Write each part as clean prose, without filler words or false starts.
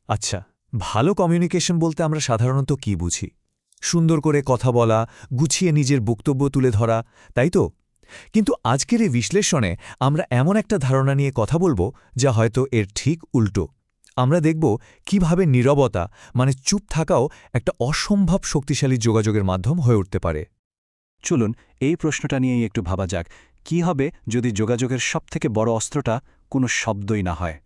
আচ্ছা, ভালো কমিউনিকেশন বলতে আমরা সাধারণত কি বুঝি? সুন্দর করে কথা বলা, গুছিয়ে নিজের বক্তব্য তুলে ধরা, তাই তো? কিন্তু আজকের এই বিশ্লেষণে আমরা এমন একটা ধারণা নিয়ে কথা বলবো যা হয়তো এর ঠিক উল্টো। আমরা দেখব কিভাবে নীরবতা মানে চুপ থাকাও একটা অসম্ভব শক্তিশালী যোগাযোগের মাধ্যম হয়ে উঠতে পারে। চলুন এই প্রশ্নটা নিয়েই একটু ভাবা যাক, কি হবে যদি যোগাযোগের সবথেকে বড় অস্ত্রটা কোনো শব্দই না হয়,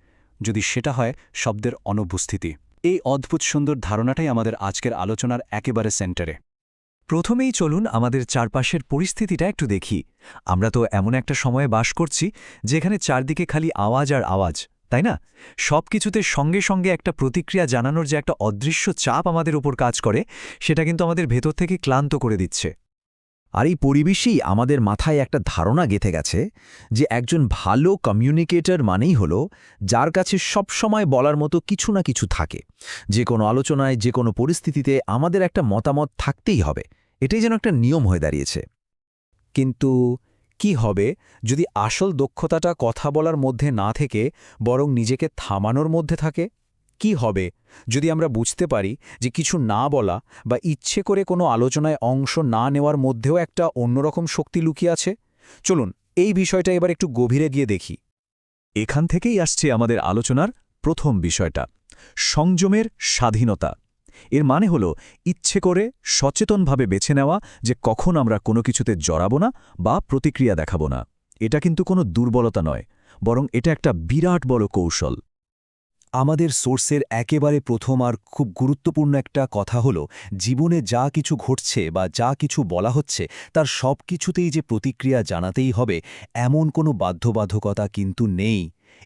যদি সেটা হয় শব্দের অনুপস্থিতি। এই অদ্ভুত সুন্দর ধারণাটাই আমাদের আজকের আলোচনার একেবারে সেন্টারে। প্রথমেই চলুন আমাদের চারপাশের পরিস্থিতিটা একটু দেখি। আমরা তো এমন একটা সময়ে বাস করছি যেখানে চারদিকে খালি আওয়াজ আর আওয়াজ, তাই না? সব কিছুতে সঙ্গে সঙ্গে একটা প্রতিক্রিয়া জানানোর যে একটা অদৃশ্য চাপ আমাদের উপর কাজ করে, সেটা কিন্তু আমাদের ভেতর থেকে ক্লান্ত করে দিচ্ছে। আর এই পরিবেশেই আমাদের মাথায় একটা ধারণা গেঁথে গেছে যে একজন ভালো কমিউনিকেটর মানেই হলো যার কাছে সবসময় বলার মতো কিছু না কিছু থাকে। যে কোনো আলোচনায়, যে কোনো পরিস্থিতিতে আমাদের একটা মতামত থাকতেই হবে, এটাই যেন একটা নিয়ম হয়ে দাঁড়িয়েছে। কিন্তু কি হবে যদি আসল দক্ষতাটা কথা বলার মধ্যে না থেকে বরং নিজেকে থামানোর মধ্যে থাকে? কি হবে যদি আমরা বুঝতে পারি যে কিছু না বলা বা ইচ্ছে করে কোনো আলোচনায় অংশ না নেওয়ার মধ্যেও একটা অন্যরকম শক্তি লুকিয়ে আছে? চলুন এই বিষয়টা এবার একটু গভীরে গিয়ে দেখি। এখান থেকেই আসছে আমাদের আলোচনার প্রথম বিষয়টা, সংযমের স্বাধীনতা। এর মানে হল ইচ্ছে করে সচেতনভাবে বেছে নেওয়া যে কখন আমরা কোনো কিছুতে জড়াবো না বা প্রতিক্রিয়া দেখাবো না। এটা কিন্তু কোনো দুর্বলতা নয়, বরং এটা একটা বিরাট বড় কৌশল। আমাদের সোর্সের একেবারে প্রথম আর খুব গুরুত্বপূর্ণ একটা কথা হলো, জীবনে যা কিছু ঘটছে বা যা কিছু বলা হচ্ছে তার সব কিছুতেই যে প্রতিক্রিয়া জানাতেই হবে এমন কোনো বাধ্যবাধকতা কিন্তু নেই।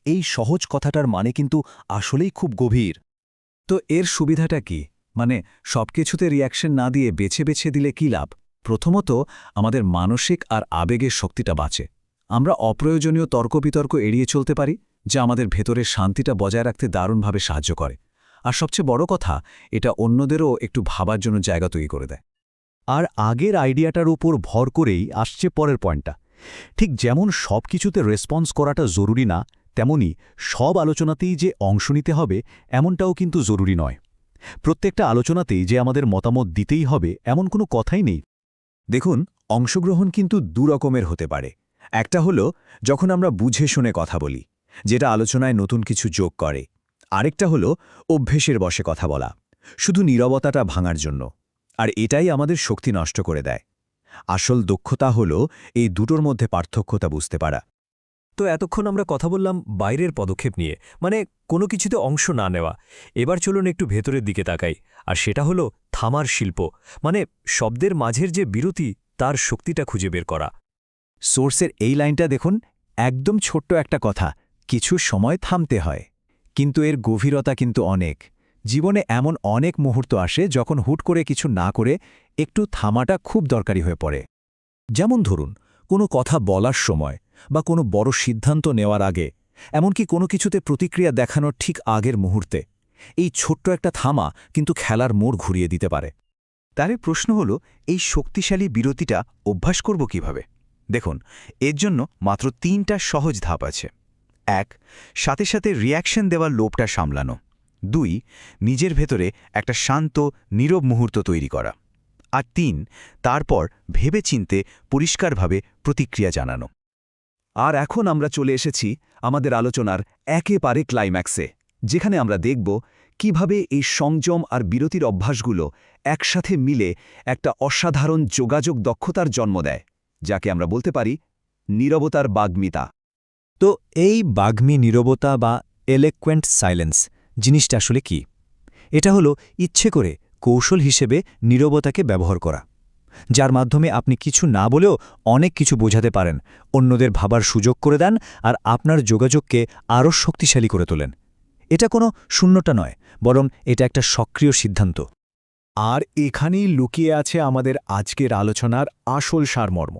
এই সহজ কথাটার মানে কিন্তু আসলেই খুব গভীর। তো এর সুবিধাটা কি? মানে সবকিছুতে রিয়াকশন না দিয়ে বেছে বেছে দিলে কী লাভ? প্রথমত, আমাদের মানসিক আর আবেগের শক্তিটা বাঁচে। আমরা অপ্রয়োজনীয় তর্ক-বিতর্ক এড়িয়ে চলতে পারি, যা আমাদের ভেতরের শান্তিটা বজায় রাখতে দারুণভাবে সাহায্য করে। আর সবচেয়ে বড় কথা, এটা অন্যদেরও একটু ভাবার জন্য জায়গা তৈরি করে দেয়। আর আগের আইডিয়াটার উপর ভর করেই আসছে পরের পয়েন্টটা। ঠিক যেমন সব কিছুতে রেসপন্স করাটা জরুরি না, তেমনি সব আলোচনাতেই যে অংশ নিতে হবে এমনটাও কিন্তু জরুরি নয়। প্রত্যেকটা আলোচনাতেই যে আমাদের মতামত দিতেই হবে এমন কোনো কথাই নেই। দেখুন, অংশগ্রহণ কিন্তু দুরকমের হতে পারে। একটা হলো যখন আমরা বুঝে শুনে কথা বলি, যেটা আলোচনায় নতুন কিছু যোগ করে। আরেকটা হলো অভ্যেসের বশে কথা বলা, শুধু নীরবতাটা ভাঙার জন্য। আর এটাই আমাদের শক্তি নষ্ট করে দেয়। আসল দক্ষতা হলো এই দুটোর মধ্যে পার্থক্যটা বুঝতে পারা। তো এতক্ষণ আমরা কথা বললাম বাইরের পদক্ষেপ নিয়ে, মানে কোনো কিছুতে অংশ না নেওয়া। এবার চলুন একটু ভেতরের দিকে তাকাই, আর সেটা হলো থামার শিল্প, মানে শব্দের মাঝের যে বিরতি তার শক্তিটা খুঁজে বের করা। সোর্সের এই লাইনটা দেখুন, একদম ছোট্ট একটা কথা, কিছু সময় থামতে হয়। কিন্তু এর গভীরতা কিন্তু অনেক। জীবনে এমন অনেক মুহূর্ত আসে যখন হুট করে কিছু না করে একটু থামাটা খুব দরকারি হয়ে পড়ে। যেমন ধরুন, কোনো কথা বলার সময় বা কোনো বড় সিদ্ধান্ত নেওয়ার আগে, এমনকি কোনো কিছুতে প্রতিক্রিয়া দেখানোর ঠিক আগের মুহূর্তে। এই ছোট্ট একটা থামা কিন্তু খেলার মোড় ঘুরিয়ে দিতে পারে। তাহলে প্রশ্ন হলো, এই শক্তিশালী বিরতিটা অভ্যাস করব কিভাবে? দেখুন, এর জন্য মাত্র ৩টা সহজ ধাপ আছে। ১. সাথে সাথে রিয়াকশন দেওয়ার লোভটা সামলানো। ২. নিজের ভেতরে একটা শান্ত, নীরব মুহূর্ত তৈরি করা। আর ৩. তারপর ভেবেচিন্তে পরিষ্কারভাবে প্রতিক্রিয়া জানানো। আর এখন আমরা চলে এসেছি আমাদের আলোচনার একেবারে ক্লাইম্যাক্সে, যেখানে আমরা দেখব কিভাবে এই সংযম আর বিরতির অভ্যাসগুলো একসাথে মিলে একটা অসাধারণ যোগাযোগ দক্ষতার জন্ম দেয়, যাকে আমরা বলতে পারি নীরবতার বাগ্মিতা। তো এই বাগ্মী নীরবতা বা এলোকুয়েন্ট সাইলেন্স জিনিসটা আসলে কি? এটা হলো ইচ্ছে করে কৌশল হিসেবে নীরবতাকে ব্যবহার করা, যার মাধ্যমে আপনি কিছু না বলেও অনেক কিছু বোঝাতে পারেন, অন্যদের ভাবার সুযোগ করে দেন আর আপনার যোগাযোগকে আরও শক্তিশালী করে তোলেন। এটা কোনো শূন্যতা নয়, বরং এটা একটা সক্রিয় সিদ্ধান্ত। আর এখানেই লুকিয়ে আছে আমাদের আজকের আলোচনার আসল সারমর্ম।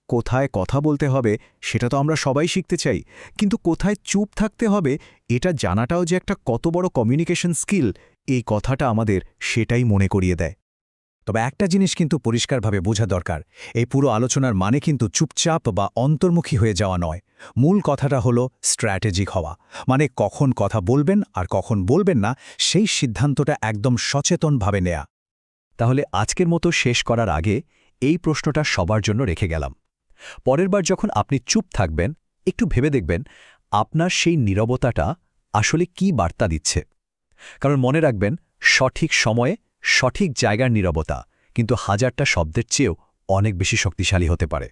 কোথায় কথা বলতে হবে সেটা তো আমরা সবাই শিখতে চাই, কিন্তু কোথায় চুপ থাকতে হবে এটা জানাটাও যে একটা কত বড় কমিউনিকেশন স্কিল, এই কথাটা আমাদের সেটাই মনে করিয়ে দেয়। তবে একটা জিনিস কিন্তু পরিষ্কারভাবে বোঝা দরকার, এই পুরো আলোচনার মানে কিন্তু চুপচাপ বা অন্তর্মুখী হয়ে যাওয়া নয়, মূল কথাটা হলো স্ট্র্যাটেজিক হওয়া, মানে কখন কথা বলবেন আর কখন বলবেন না সেই সিদ্ধান্তটা একদম সচেতনভাবে নেয়া। তাহলে আজকের মতো শেষ করার আগে এই প্রশ্নটা সবার জন্য রেখে গেলাম। পরের বার যখন আপনি চুপ থাকবেন, একটু ভেবে দেখবেন আপনার সেই নীরবতাটা আসলে কি বার্তা দিচ্ছে। কারণ মনে রাখবেন, সঠিক সময়ে সঠিক জায়গার নীরবতা কিন্তু হাজারটা শব্দের চেয়েও অনেক বেশি শক্তিশালী হতে পারে।